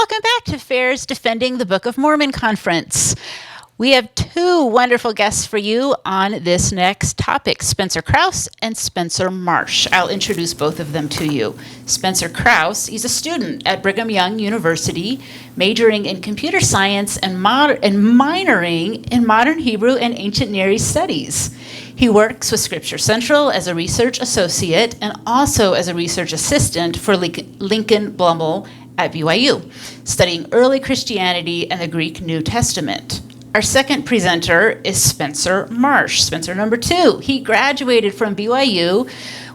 welcome back to FAIR's Defending the Book of Mormon conference. We have two wonderful guests for you on this next topic, Spencer Kraus and Spencer Marsh. I'll introduce both of them to you. Spencer Kraus, he's a student at Brigham Young University, majoring in computer science and minoring in modern Hebrew and ancient Near East studies. He works with Scripture Central as a research associate and also as a research assistant for Lincoln Blumel at BYU, studying early Christianity and the Greek New Testament. Our second presenter is Spencer Marsh, Spencer number 2. He graduated from BYU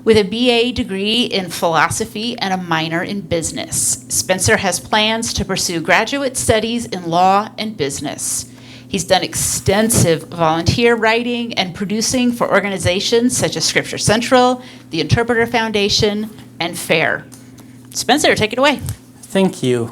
with a BA degree in philosophy and a minor in business. Spencer has plans to pursue graduate studies in law and business. He's done extensive volunteer writing and producing for organizations such as Scripture Central, the Interpreter Foundation, and FAIR. Spencer, take it away. Thank you.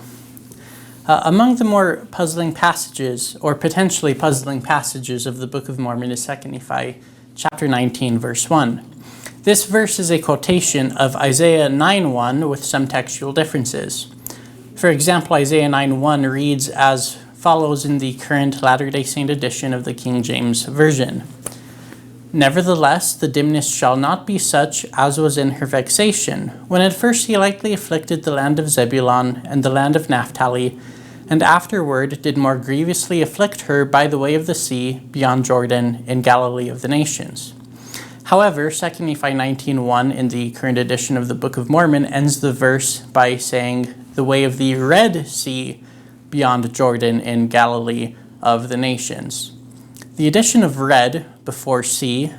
Among the more puzzling passages, or potentially puzzling passages of the Book of Mormon is 2 Nephi chapter 19, verse 1. This verse is a quotation of Isaiah 9:1 with some textual differences. For example, Isaiah 9:1 reads as follows in the current Latter-day Saint edition of the King James Version. Nevertheless, the dimness shall not be such as was in her vexation, when at first he lightly afflicted the land of Zebulun and the land of Naphtali, and afterward did more grievously afflict her by the way of the sea beyond Jordan in Galilee of the nations. However, 2 Nephi 19:1 in the current edition of the Book of Mormon ends the verse by saying the way of the Red Sea beyond Jordan in Galilee of the nations. The addition of red before sea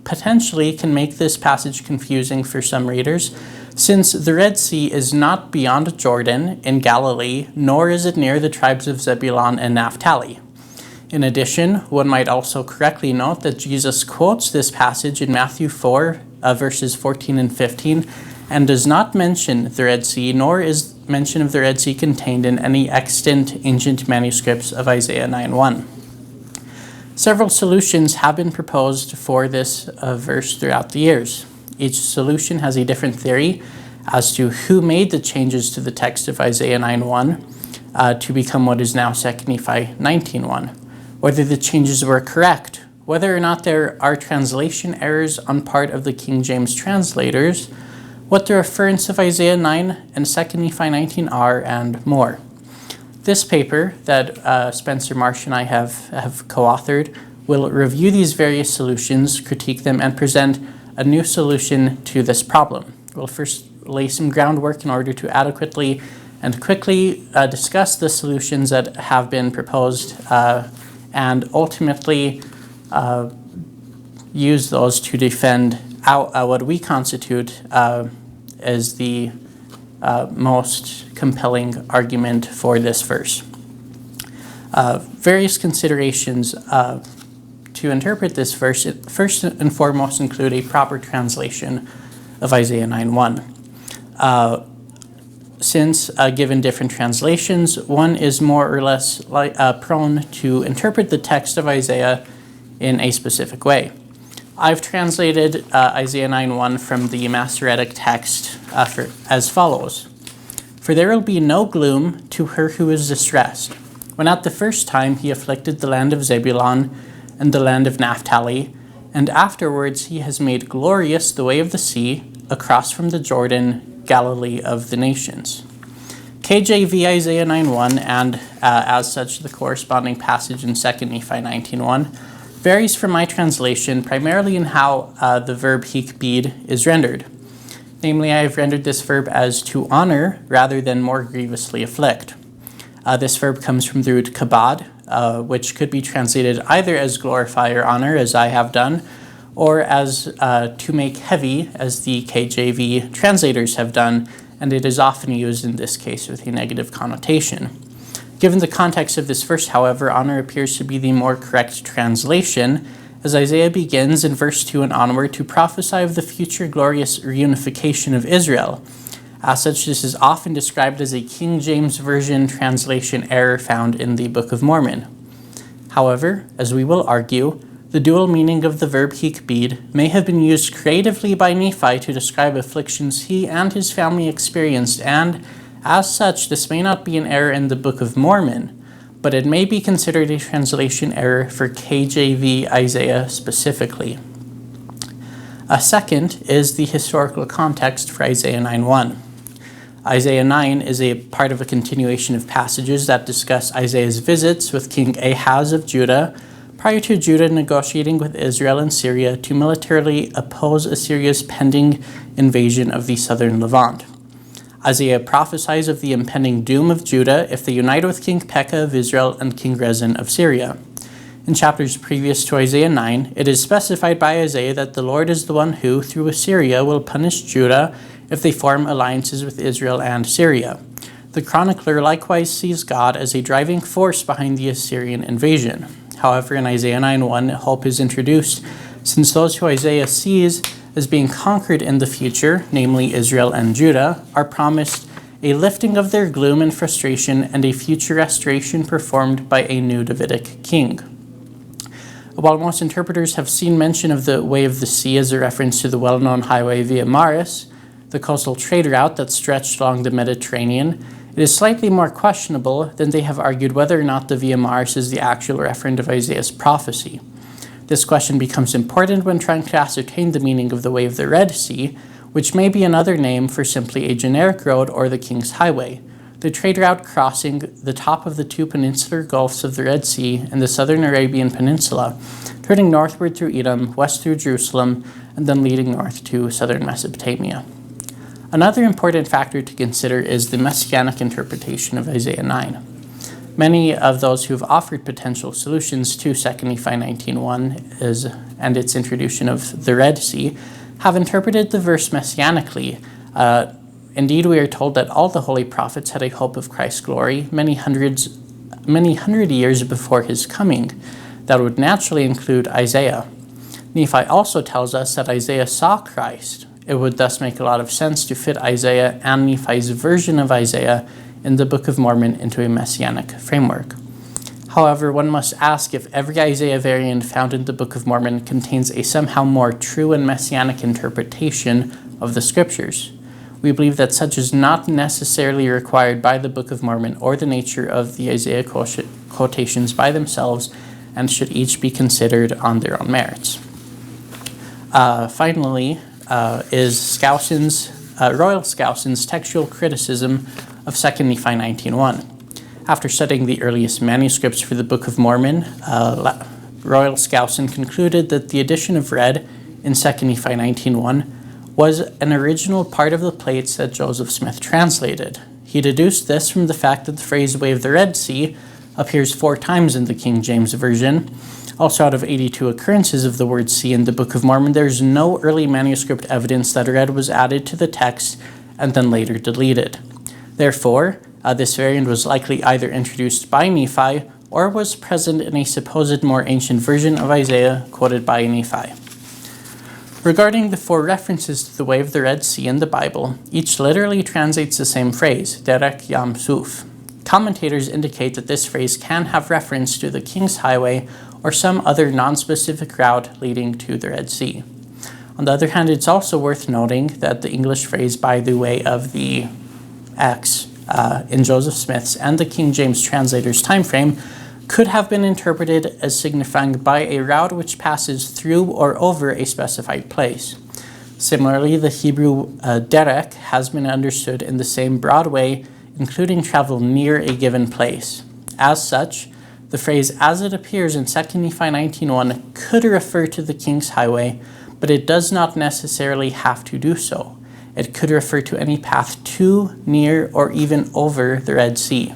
potentially can make this passage confusing for some readers, since the Red Sea is not beyond Jordan in Galilee, nor is it near the tribes of Zebulun and Naphtali. In addition, one might also correctly note that Jesus quotes this passage in Matthew 4, verses 14 and 15, and does not mention the Red Sea, nor is mention of the Red Sea contained in any extant ancient manuscripts of Isaiah 9:1. Several solutions have been proposed for this verse throughout the years. Each solution has a different theory as to who made the changes to the text of Isaiah 9:1 to become what is now 2 Nephi 19:1, whether the changes were correct, whether or not there are translation errors on part of the King James translators, what the reference of Isaiah 9 and 2 Nephi 19 are, and more. This paper that Spencer Marsh and I have co-authored will review these various solutions, critique them, and present a new solution to this problem. We'll first lay some groundwork in order to adequately and quickly discuss the solutions that have been proposed and ultimately use those to defend what we constitute as the most compelling argument for this verse. Various considerations to interpret this verse, first and foremost, include a proper translation of Isaiah 9:1. Since given different translations, one is more or less prone to interpret the text of Isaiah in a specific way. I've translated Isaiah 9:1 from the Masoretic text as follows. For there will be no gloom to her who is distressed, when at the first time he afflicted the land of Zebulun and the land of Naphtali, and afterwards he has made glorious the way of the sea, across from the Jordan, Galilee of the nations. KJV Isaiah 9:1, and as such the corresponding passage in 2 Nephi 19:1, varies from my translation primarily in how the verb hikbid is rendered. Namely, I have rendered this verb as to honor rather than more grievously afflict. This verb comes from the root kabad, which could be translated either as glorify or honor, as I have done, or as to make heavy, as the KJV translators have done, and it is often used in this case with a negative connotation. Given the context of this verse, however, honor appears to be the more correct translation, as Isaiah begins in verse 2 and onward to prophesy of the future glorious reunification of Israel. As such, this is often described as a King James Version translation error found in the Book of Mormon. However, as we will argue, the dual meaning of the verb hikbid may have been used creatively by Nephi to describe afflictions he and his family experienced, and As such, this may not be an error in the Book of Mormon, but it may be considered a translation error for KJV Isaiah specifically. A second is the historical context for Isaiah 9:1. Isaiah 9 is a part of a continuation of passages that discuss Isaiah's visits with King Ahaz of Judah prior to Judah negotiating with Israel and Syria to militarily oppose Assyria's pending invasion of the southern Levant. Isaiah prophesies of the impending doom of Judah if they unite with King Pekah of Israel and King Rezin of Syria. In chapters previous to Isaiah 9, it is specified by Isaiah that the Lord is the one who, through Assyria, will punish Judah if they form alliances with Israel and Syria. The chronicler likewise sees God as a driving force behind the Assyrian invasion. However, in Isaiah 9:1, hope is introduced, since those who Isaiah sees as being conquered in the future, namely Israel and Judah, are promised a lifting of their gloom and frustration and a future restoration performed by a new Davidic king. While most interpreters have seen mention of the Way of the Sea as a reference to the well-known highway via Marsh, the coastal trade route that stretched along the Mediterranean, it is slightly more questionable than they have argued whether or not the Via Marsh is the actual referent of Isaiah's prophecy. This question becomes important when trying to ascertain the meaning of the Way of the Red Sea, which may be another name for simply a generic road or the King's Highway, the trade route crossing the top of the two peninsular gulfs of the Red Sea and the southern Arabian Peninsula, turning northward through Edom, west through Jerusalem, and then leading north to southern Mesopotamia. Another important factor to consider is the messianic interpretation of Isaiah 9. Many of those who have offered potential solutions to 2 Nephi 19:1 and its introduction of the Red Sea have interpreted the verse messianically. Indeed, we are told that all the holy prophets had a hope of Christ's glory many hundred years before his coming. That would naturally include Isaiah. Nephi also tells us that Isaiah saw Christ. It would thus make a lot of sense to fit Isaiah and Nephi's version of Isaiah in the Book of Mormon into a messianic framework. However, one must ask if every Isaiah variant found in the Book of Mormon contains a somehow more true and messianic interpretation of the scriptures. We believe that such is not necessarily required by the Book of Mormon or the nature of the Isaiah quotations by themselves, and should each be considered on their own merits. Finally, is Royal Skousen's textual criticism of 2 Nephi 19:1. After studying the earliest manuscripts for the Book of Mormon, Royal Skousen concluded that the addition of red in 2 Nephi 19:1 was an original part of the plates that Joseph Smith translated. He deduced this from the fact that the phrase "Way of the Red Sea" appears 4 times in the King James Version. Also, out of 82 occurrences of the word sea in the Book of Mormon, there is no early manuscript evidence that red was added to the text and then later deleted. Therefore, this variant was likely either introduced by Nephi or was present in a supposed more ancient version of Isaiah quoted by Nephi. Regarding the 4 references to the Way of the Red Sea in the Bible, each literally translates the same phrase, Derek Yam Suf. Commentators indicate that this phrase can have reference to the King's Highway or some other non-specific route leading to the Red Sea. On the other hand, it's also worth noting that the English phrase "by the way of the X" in Joseph Smith's and the King James translator's time frame could have been interpreted as signifying by a route which passes through or over a specified place. Similarly, the Hebrew derek has been understood in the same broad way, including travel near a given place. As such, the phrase "as it appears in 2 Nephi 19:1" could refer to the King's Highway, but it does not necessarily have to do so. It could refer to any path to, near, or even over the Red Sea.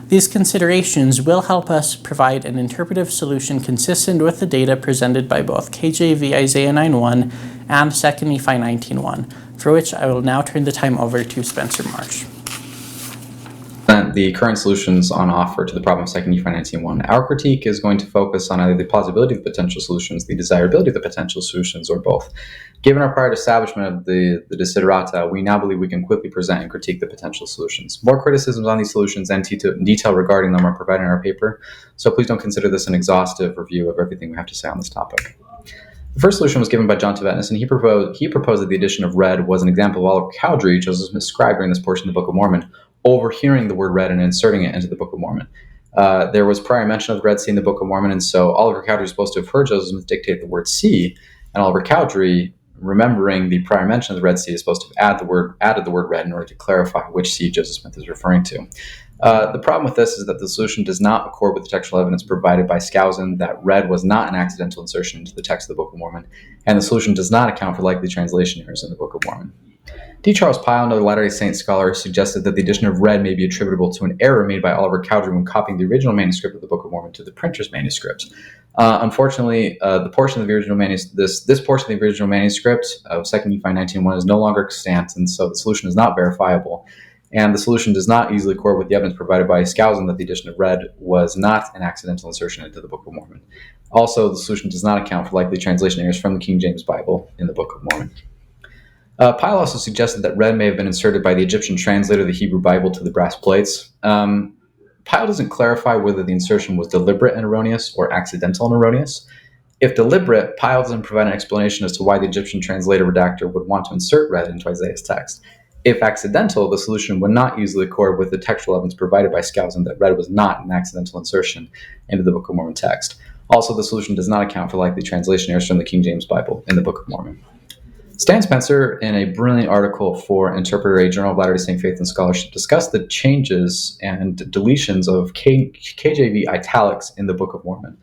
These considerations will help us provide an interpretive solution consistent with the data presented by both KJV Isaiah 9:1 and 2 Nephi 19:1, for which I will now turn the time over to Spencer Marsh. The current solutions on offer to the problem of 2 Nephi 19:1. Our critique is going to focus on either the plausibility of the potential solutions, the desirability of the potential solutions, or both. Given our prior establishment of the desiderata, we now believe we can quickly present and critique the potential solutions. More criticisms on these solutions and detail regarding them are provided in our paper, so please don't consider this an exhaustive review of everything we have to say on this topic. The first solution was given by John Tivetness, and he proposed that the addition of red was an example of all of Cowdrey, Joseph Smith described during this portion of the Book of Mormon, overhearing the word red and inserting it into the Book of Mormon. There was prior mention of the Red Sea in the Book of Mormon, and so Oliver Cowdery is supposed to have heard Joseph Smith dictate the word sea, and Oliver Cowdery, remembering the prior mention of the Red Sea, is supposed to have added the word red in order to clarify which sea Joseph Smith is referring to. The problem with this is that the solution does not accord with the textual evidence provided by Skousen that red was not an accidental insertion into the text of the Book of Mormon, and the solution does not account for likely translation errors in the Book of Mormon. D. Charles Pyle, another Latter-day Saint scholar, suggested that the addition of red may be attributable to an error made by Oliver Cowdery when copying the original manuscript of the Book of Mormon to the printer's manuscript. Unfortunately, the portion of the original this portion of the original manuscript of 2 Nephi 19:1 is no longer extant, and so the solution is not verifiable. And the solution does not easily accord with the evidence provided by Skousen that the addition of red was not an accidental insertion into the Book of Mormon. Also, the solution does not account for likely translation errors from the King James Bible in the Book of Mormon. Pyle also suggested that red may have been inserted by the Egyptian translator of the Hebrew Bible to the brass plates. Pyle doesn't clarify whether the insertion was deliberate and erroneous or accidental and erroneous. If deliberate, Pyle doesn't provide an explanation as to why the Egyptian translator redactor would want to insert red into Isaiah's text. If accidental, the solution would not easily accord with the textual evidence provided by Skousen that red was not an accidental insertion into the Book of Mormon text. Also, the solution does not account for likely translation errors from the King James Bible in the Book of Mormon. Stan Spencer, in a brilliant article for Interpreter, a Journal of Latter-day Saint Faith and Scholarship, discussed the changes and deletions of KJV italics in the Book of Mormon.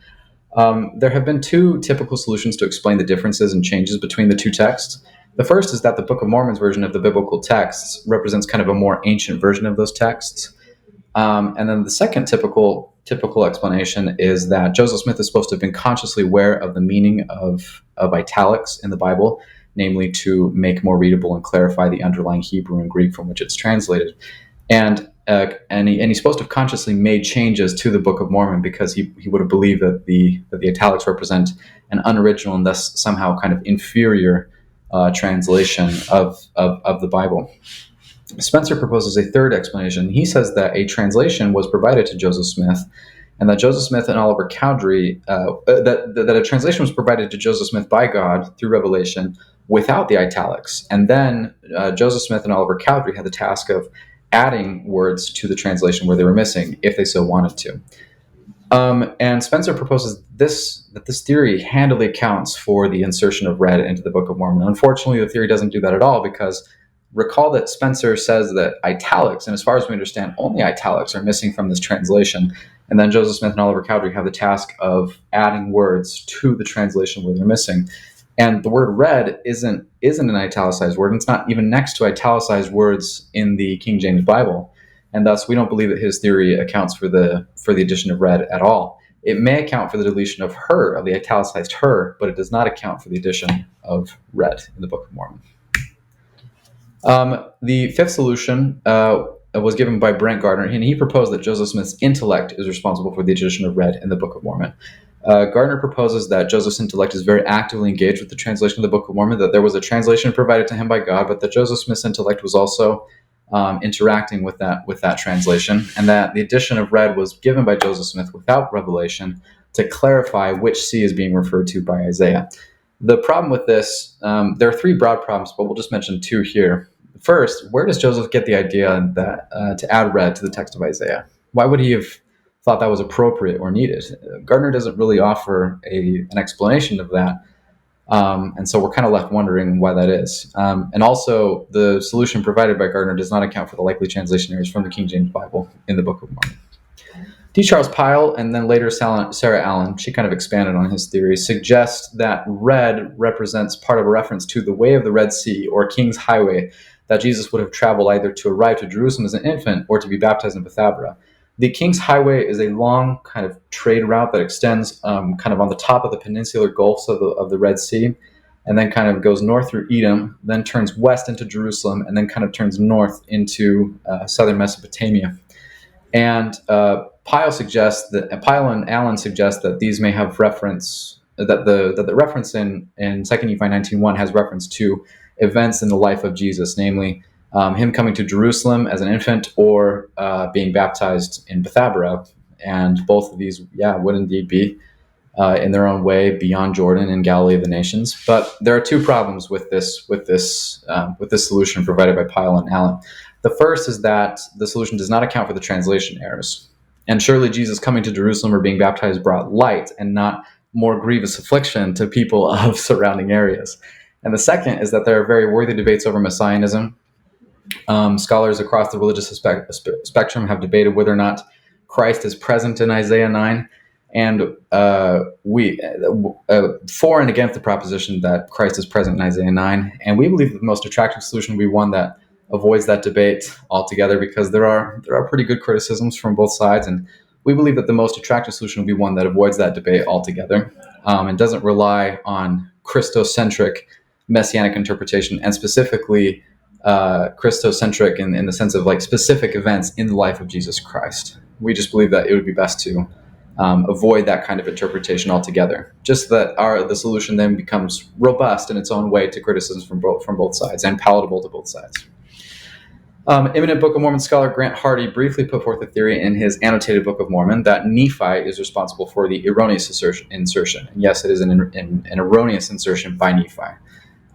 There have been two typical solutions to explain the differences and changes between the two texts. The first is that the Book of Mormon's version of the biblical texts represents kind of a more ancient version of those texts. And then the second typical explanation is that Joseph Smith is supposed to have been consciously aware of the meaning of italics in the Bible, namely to make more readable and clarify the underlying Hebrew and Greek from which it's translated. And he's supposed to have consciously made changes to the Book of Mormon because he would have believed that the italics represent an unoriginal and thus somehow kind of inferior translation of the Bible. Spencer proposes a third explanation. He says that a translation was provided to Joseph Smith, and that Joseph Smith and Oliver Cowdery, that a translation was provided to Joseph Smith by God through revelation without the italics. And then Joseph Smith and Oliver Cowdery had the task of adding words to the translation where they were missing, if they so wanted to. And Spencer proposes that this theory handily accounts for the insertion of red into the Book of Mormon. Unfortunately, the theory doesn't do that at all, because recall that Spencer says that italics, and as far as we understand, only italics are missing from this translation. And then Joseph Smith and Oliver Cowdery have the task of adding words to the translation where they're missing. And the word red isn't an italicized word, and it's not even next to italicized words in the King James Bible. And thus, we don't believe that his theory accounts for the addition of red at all. It may account for the deletion of her, of the italicized her, but it does not account for the addition of red in the Book of Mormon. The fifth solution was given by Brent Gardner, and he proposed that Joseph Smith's intellect is responsible for the addition of red in the Book of Mormon. Gardner proposes that Joseph's intellect is very actively engaged with the translation of the Book of Mormon, that there was a translation provided to him by God, but that Joseph Smith's intellect was also interacting with that translation, and that the addition of red was given by Joseph Smith without revelation to clarify which sea is being referred to by Isaiah. The problem with this, there are three broad problems, but we'll just mention two here. First, where does Joseph get the idea that to add red to the text of Isaiah? Why would he have thought that was appropriate or needed? Gardner doesn't really offer an explanation of that, and so we're kind of left wondering why that is. And also, the solution provided by Gardner does not account for the likely translation errors from the King James Bible in the Book of Mormon. D. Charles Pyle, and then later Sarah Allen, she kind of expanded on his theory, suggests that red represents part of a reference to the way of the Red Sea, or King's Highway, that Jesus would have traveled either to arrive to Jerusalem as an infant or to be baptized in Bethabara. The King's Highway is a long kind of trade route that extends kind of on the top of the peninsular gulfs of the Red Sea, and then kind of goes north through Edom, then turns west into Jerusalem, and then kind of turns north into southern Mesopotamia. And Pyle and Allen suggest that these may have reference, that the reference in 2 Nephi 19:1 has reference to events in the life of Jesus, namely him coming to Jerusalem as an infant or being baptized in Bethabara. And both of these, would indeed be in their own way beyond Jordan and Galilee of the nations. But there are two problems with this solution provided by Pyle and Allen. The first is that the solution does not account for the translation errors. And surely Jesus coming to Jerusalem or being baptized brought light and not more grievous affliction to people of surrounding areas. And the second is that there are very worthy debates over messianism. Scholars across the religious spectrum have debated whether or not Christ is present in Isaiah 9. And we for and against the proposition that Christ is present in Isaiah 9. And we believe that the most attractive solution will be one that avoids that debate altogether, because there are pretty good criticisms from both sides. And we believe that the most attractive solution will be one that avoids that debate altogether and doesn't rely on Christocentric messianic interpretation, and specifically Christocentric in the sense of like specific events in the life of Jesus Christ. We just believe that it would be best to avoid that kind of interpretation altogether. Just that the solution then becomes robust in its own way to criticisms from both sides and palatable to both sides. Eminent Book of Mormon scholar Grant Hardy briefly put forth a theory in his annotated Book of Mormon that Nephi is responsible for the erroneous insertion. And yes, it is an erroneous insertion by Nephi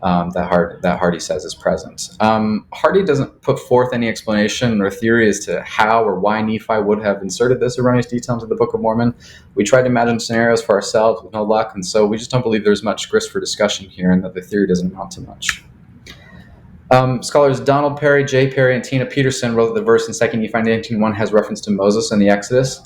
that Hardy says is present. Hardy doesn't put forth any explanation or theory as to how or why Nephi would have inserted this erroneous detail into the Book of Mormon. We tried to imagine scenarios for ourselves with no luck, and so we just don't believe there's much grist for discussion here, and that the theory doesn't amount to much. Scholars Donald Perry, Jay Perry, and Tina Peterson wrote that the verse in 2 Nephi 19:1 has reference to Moses and the Exodus.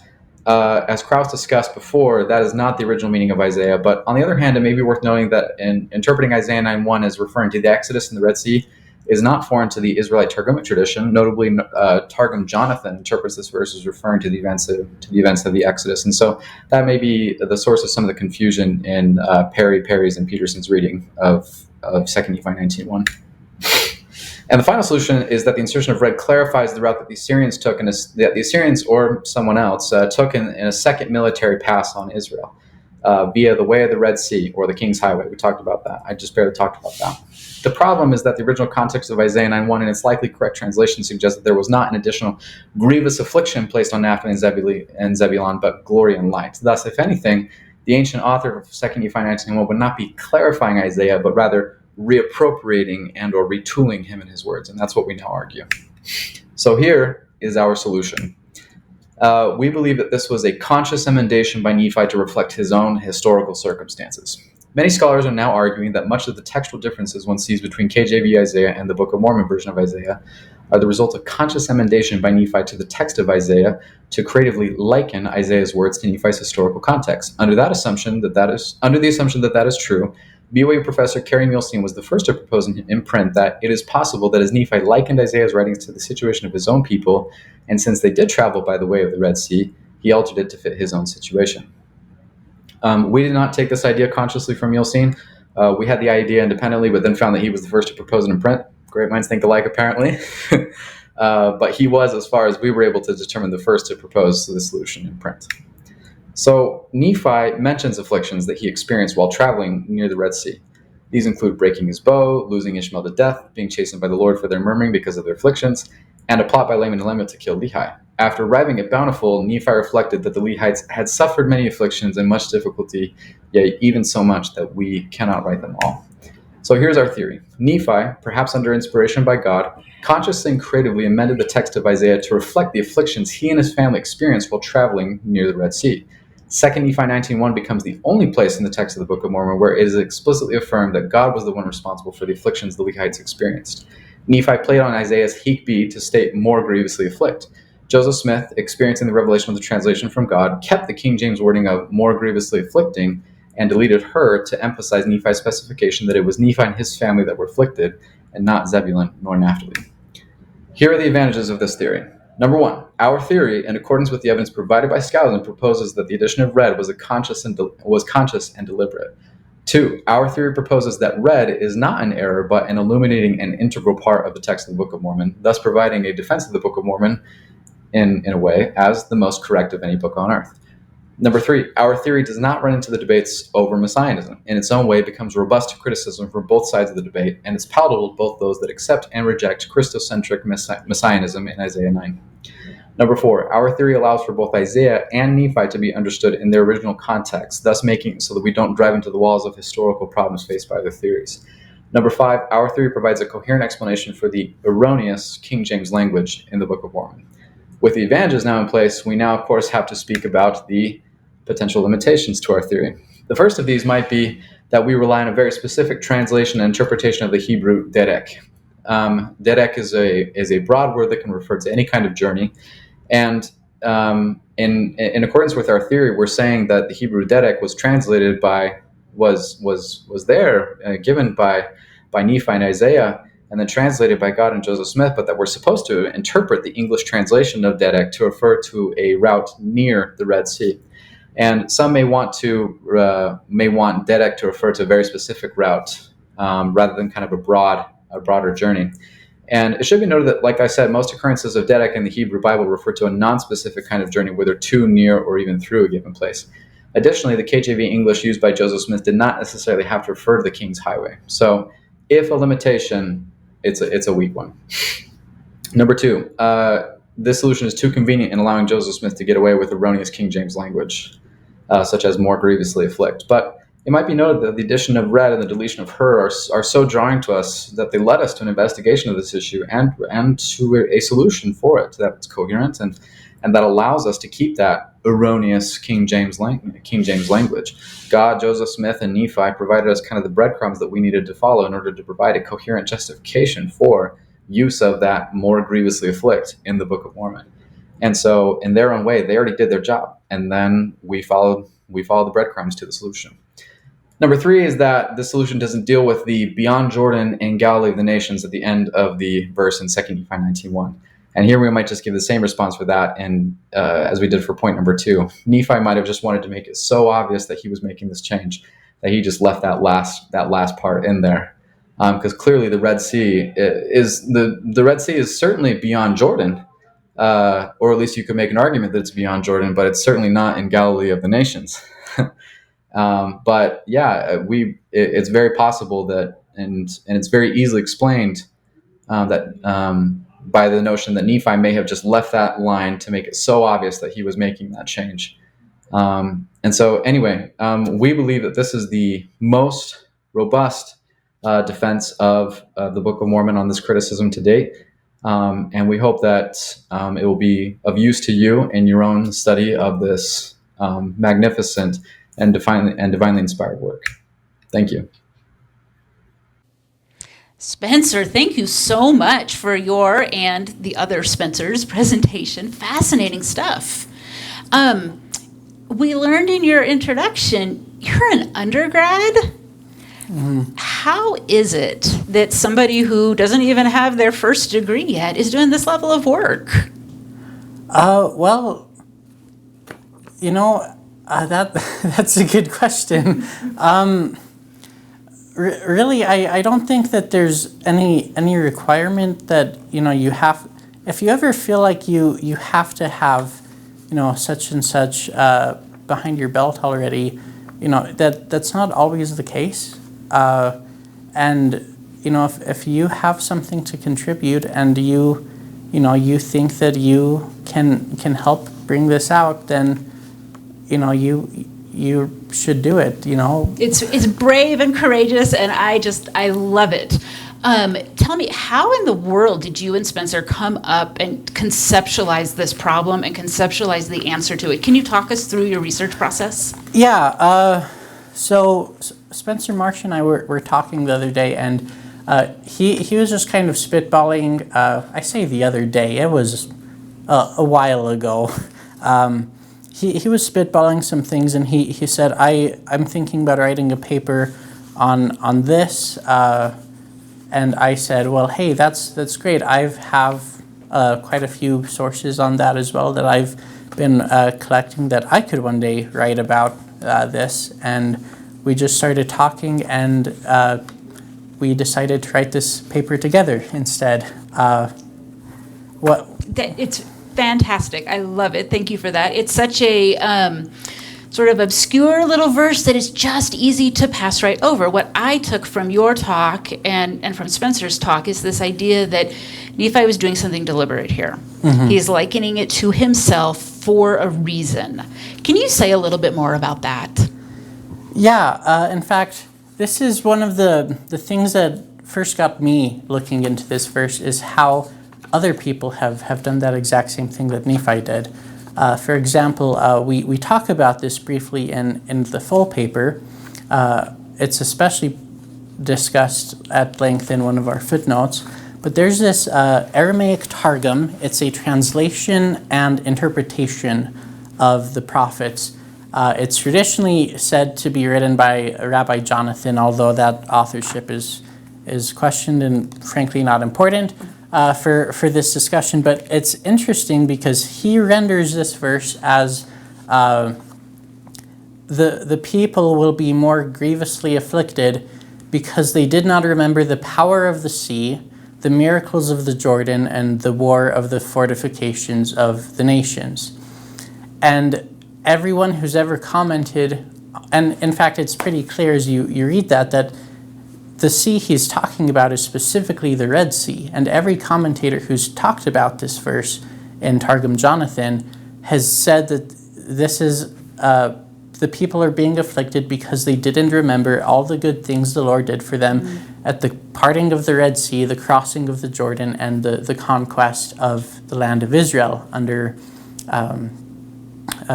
As Kraus discussed before, that is not the original meaning of Isaiah, but on the other hand, it may be worth noting that in interpreting Isaiah 9:1 as referring to the Exodus and the Red Sea is not foreign to the Israelite Targumic tradition. Notably, Targum Jonathan interprets this verse as referring to the events of the Exodus, and so that may be the source of some of the confusion in Perry's, and Peterson's reading of 2 Nephi 19:1. And the final solution is that the insertion of red clarifies the route that the Assyrians took, and that the Assyrians or someone else took in a second military pass on Israel via the way of the Red Sea or the King's Highway. We talked about that. I just barely talked about that. The problem is that the original context of Isaiah 9:1 and its likely correct translation suggests that there was not an additional grievous affliction placed on Naphtali and Zebulun, but glory and light. Thus, if anything, the ancient author of 2 Nephi 19:1 would not be clarifying Isaiah, but rather reappropriating and or retooling him in his words, and that's what we now argue. So here is our solution. We believe that this was a conscious emendation by Nephi to reflect his own historical circumstances. Many scholars are now arguing that much of the textual differences one sees between KJV Isaiah and the Book of Mormon version of Isaiah are the result of conscious emendation by Nephi to the text of Isaiah to creatively liken Isaiah's words to Nephi's historical context. Under the assumption that that is true, BYU professor Kerry Muhlstein was the first to propose in print that it is possible that as Nephi likened Isaiah's writings to the situation of his own people, and since they did travel by the way of the Red Sea, he altered it to fit his own situation. We did not take this idea consciously from Muhlstein. We had the idea independently, but then found that he was the first to propose it in print. Great minds think alike, apparently. But he was, as far as we were able to determine, the first to propose the solution in print. So Nephi mentions afflictions that he experienced while traveling near the Red Sea. These include breaking his bow, losing Ishmael to death, being chastened by the Lord for their murmuring because of their afflictions, and a plot by Laman and Lemuel to kill Lehi. After arriving at Bountiful, Nephi reflected that the Lehites had suffered many afflictions and much difficulty, yet even so much that we cannot write them all. So here's our theory. Nephi, perhaps under inspiration by God, consciously and creatively amended the text of Isaiah to reflect the afflictions he and his family experienced while traveling near the Red Sea. 2 Nephi 19:1 becomes the only place in the text of the Book of Mormon where it is explicitly affirmed that God was the one responsible for the afflictions the Lehites experienced. Nephi played on Isaiah's Hekbe to state more grievously afflict. Joseph Smith, experiencing the revelation of the translation from God, kept the King James wording of more grievously afflicting and deleted her to emphasize Nephi's specification that it was Nephi and his family that were afflicted and not Zebulun nor Naphtali. Here are the advantages of this theory. Number one, our theory, in accordance with the evidence provided by Skousen, proposes that the addition of red was conscious and deliberate. Two, our theory proposes that red is not an error, but an illuminating and integral part of the text of the Book of Mormon, thus providing a defense of the Book of Mormon in a way as the most correct of any book on earth. Number three, our theory does not run into the debates over Messianism. In its own way, it becomes robust to criticism from both sides of the debate, and it's palatable to both those that accept and reject Christocentric Messianism in Isaiah 9. Number four, our theory allows for both Isaiah and Nephi to be understood in their original context, thus making it so that we don't drive into the walls of historical problems faced by other theories. Number 5, our theory provides a coherent explanation for the erroneous King James language in the Book of Mormon. With the advantages now in place, we now, of course, have to speak about the potential limitations to our theory. The first of these might be that we rely on a very specific translation and interpretation of the Hebrew derek. Derek is a broad word that can refer to any kind of journey, and in accordance with our theory, we're saying that the Hebrew derek was translated by given by Nephi and Isaiah, and then translated by God and Joseph Smith, but that we're supposed to interpret the English translation of derek to refer to a route near the Red Sea. And some may want derek to refer to a very specific route, rather than kind of a broader journey. And it should be noted that, like I said, most occurrences of derek in the Hebrew Bible refer to a non-specific kind of journey, whether to, near, or even through a given place. Additionally, the KJV English used by Joseph Smith did not necessarily have to refer to the King's Highway. So, if a limitation, it's a weak one. Number 2, this solution is too convenient in allowing Joseph Smith to get away with erroneous King James language, such as more grievously afflict. But it might be noted that the addition of red and the deletion of her are so drawing to us that they led us to an investigation of this issue and to a solution for it that's coherent and that allows us to keep that erroneous King James language. God, Joseph Smith, and Nephi provided us kind of the breadcrumbs that we needed to follow in order to provide a coherent justification for use of that more grievously afflict in the Book of Mormon. And so, in their own way, they already did their job, and then we followed the breadcrumbs to the solution. Number 3 is that the solution doesn't deal with the beyond Jordan and Galilee of the nations at the end of the verse in 2 Nephi 19:1. And here we might just give the same response for that, and as we did for point number 2. Nephi might have just wanted to make it so obvious that he was making this change that he just left that last part in there, because clearly the Red Sea is certainly beyond Jordan, or at least you could make an argument that it's beyond Jordan, but it's certainly not in Galilee of the nations. But yeah, it's very possible that, and it's very easily explained that by the notion that Nephi may have just left that line to make it so obvious that he was making that change. And so anyway, we believe that this is the most robust defense of the Book of Mormon on this criticism to date. And we hope that it will be of use to you in your own study of this magnificent and divinely inspired work. Thank you. Spencer, thank you so much for your and the other Spencer's presentation. Fascinating stuff. We learned in your introduction, you're an undergrad. Mm-hmm. How is it that somebody who doesn't even have their first degree yet is doing this level of work? Well, that's a good question. Really, I don't think that there's any requirement that you have. If you ever feel like you have to have such and such behind your belt already, that's not always the case. And if you have something to contribute and you think that you can help bring this out, then you should do it. It's brave and courageous, and I love it. Tell me, how in the world did you and Spencer come up and conceptualize this problem and conceptualize the answer to it? Can you talk us through your research process? Yeah. So Spencer, Marsh, and I were talking the other day, and he was just kind of spitballing. I say the other day, it was a while ago. He was spitballing some things, and he said, I'm thinking about writing a paper on this, and I said, well, hey, that's great. I have quite a few sources on that as well that I've been collecting that I could one day write about this, and we just started talking, and we decided to write this paper together instead. It's fantastic. I love it. Thank you for that. It's such a sort of obscure little verse that is just easy to pass right over. What I took from your talk and from Spencer's talk is this idea that Nephi was doing something deliberate here. Mm-hmm. He's likening it to himself for a reason. Can you say a little bit more about that? Yeah. In fact, This is one of the things that first got me looking into this verse, is how other people have done that exact same thing that Nephi did. For example, we talk about this briefly in the full paper. It's especially discussed at length in one of our footnotes. But there's this Aramaic Targum. It's a translation and interpretation of the prophets. It's traditionally said to be written by Rabbi Jonathan, although that authorship is questioned and frankly not important for this discussion. But it's interesting because he renders this verse as the people will be more grievously afflicted because they did not remember the power of the sea, the miracles of the Jordan, and the war of the fortifications of the nations. And everyone who's ever commented, and in fact it's pretty clear as you read that the sea he's talking about is specifically the Red Sea. And every commentator who's talked about this verse in Targum Jonathan has said that this is the people are being afflicted because they didn't remember all the good things the Lord did for them at the parting of the Red Sea, the crossing of the Jordan, and the conquest of the land of Israel under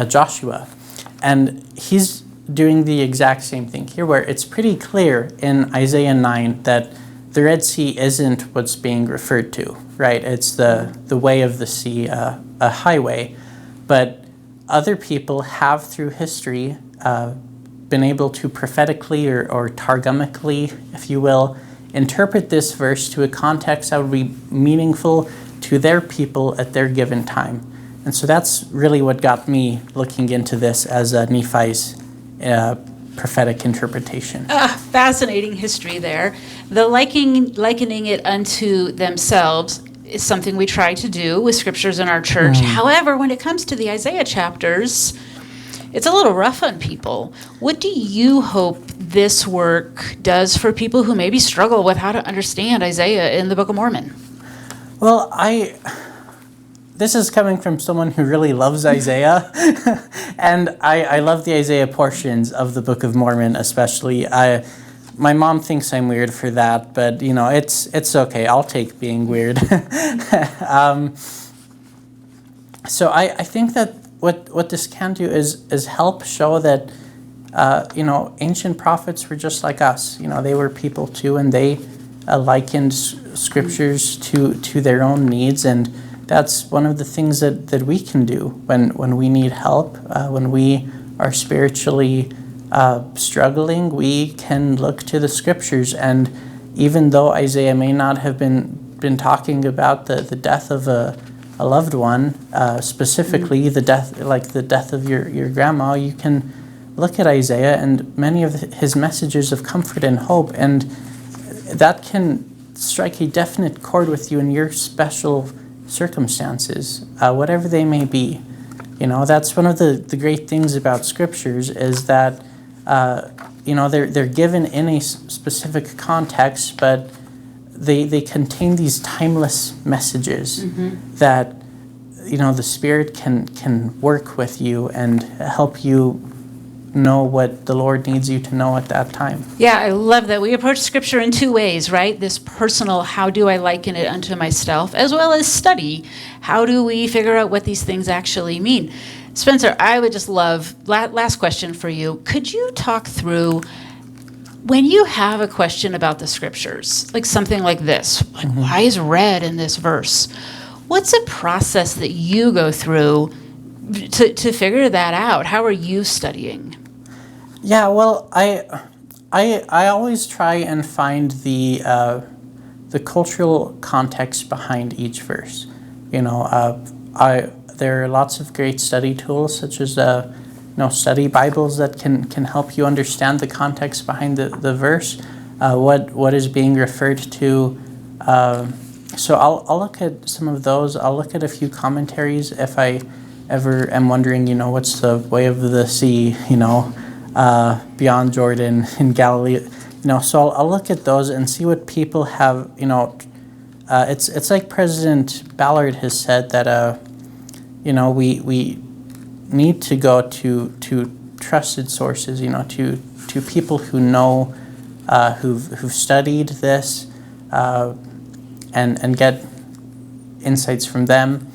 Joshua. And he's doing the exact same thing here, where it's pretty clear in Isaiah 9 that the Red Sea isn't what's being referred to, right? It's the way of the sea, a highway. But other people have, through history, been able to prophetically or targumically, if you will, interpret this verse to a context that would be meaningful to their people at their given time. And so that's really what got me looking into this as Nephi's prophetic interpretation. Fascinating history there. The likening it unto themselves is something we try to do with scriptures in our church. However, when it comes to the Isaiah chapters, it's a little rough on people. What do you hope this work does for people who maybe struggle with how to understand Isaiah in the Book of Mormon? Well, this is coming from someone who really loves Isaiah, and I love the Isaiah portions of the Book of Mormon especially. My mom thinks I'm weird for that, but it's okay. I'll take being weird. So I think that what this can do is help show that ancient prophets were just like us. They were people too, and they likened scriptures to their own needs, and that's one of the things that we can do when we need help, when we are spiritually struggling. We can look to the scriptures, and even though Isaiah may not have been talking about the death of a loved one, specifically the death of your grandma, you can look at Isaiah and many of his messages of comfort and hope, and that can strike a definite chord with you in your special circumstances, whatever they may be. That's one of the great things about scriptures, is that they're given in a specific context, but they contain these timeless messages that the Spirit can work with you and help you know what the Lord needs you to know at that time. Yeah, I love that. We approach Scripture in two ways, right? This personal, how do I liken it unto myself, as well as study. How do we figure out what these things actually mean? Spencer, I would just love, last question for you. Could you talk through, when you have a question about the Scriptures, like something like this, like why is red in this verse? What's a process that you go through to figure that out? How are you studying? Yeah, well, I always try and find the cultural context behind each verse. There are lots of great study tools, such as study Bibles that can help you understand the context behind the verse, what is being referred to. So I'll look at some of those. I'll look at a few commentaries if I ever am wondering, what's the way of the sea, beyond Jordan in Galilee, so I'll look at those and see what people have, it's like President Ballard has said that, we need to go to trusted sources, to people who know who've studied this and get insights from them.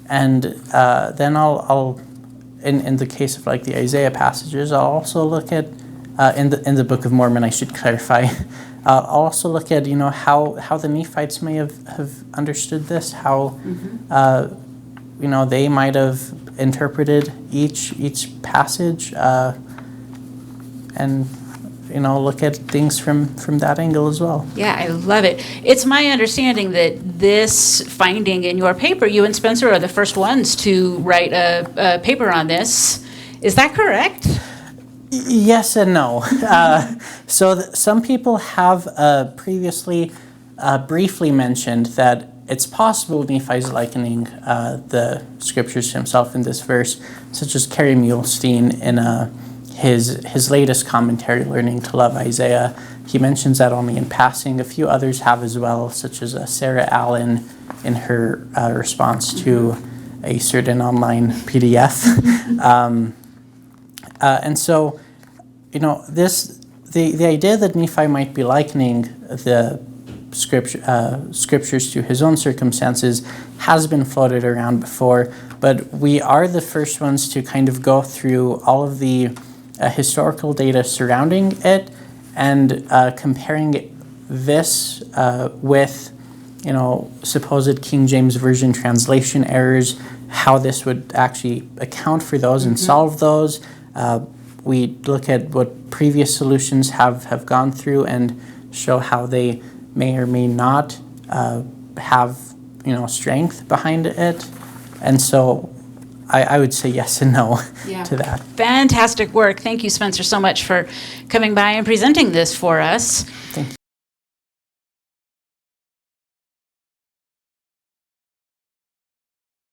And then I'll in the case of like the Isaiah passages, I'll also look at in the Book of Mormon, I should clarify. I'll also look at how the Nephites may have understood this, how they might have interpreted each passage, and look at things from that angle as well. Yeah, I love it. It's my understanding that this finding in your paper, you and Spencer are the first ones to write a paper on this. Is that correct? Yes and no. Some people have previously briefly mentioned that it's possible Nephi is likening the scriptures to himself in this verse, such as Kerry Muhlestein in his latest commentary, Learning to Love Isaiah. He mentions that only in passing. A few others have as well, such as Sarah Allen in her response to a certain online PDF. And so, the idea that Nephi might be likening the scriptures to his own circumstances has been floated around before, but we are the first ones to kind of go through all of the historical data surrounding it and comparing this with supposed King James Version translation errors, how this would actually account for those and solve those. We look at what previous solutions have gone through and show how they may or may not have strength behind it. And so I would say yes and no to that. Fantastic work. Thank you, Spencer, so much for coming by and presenting this for us. Thank you.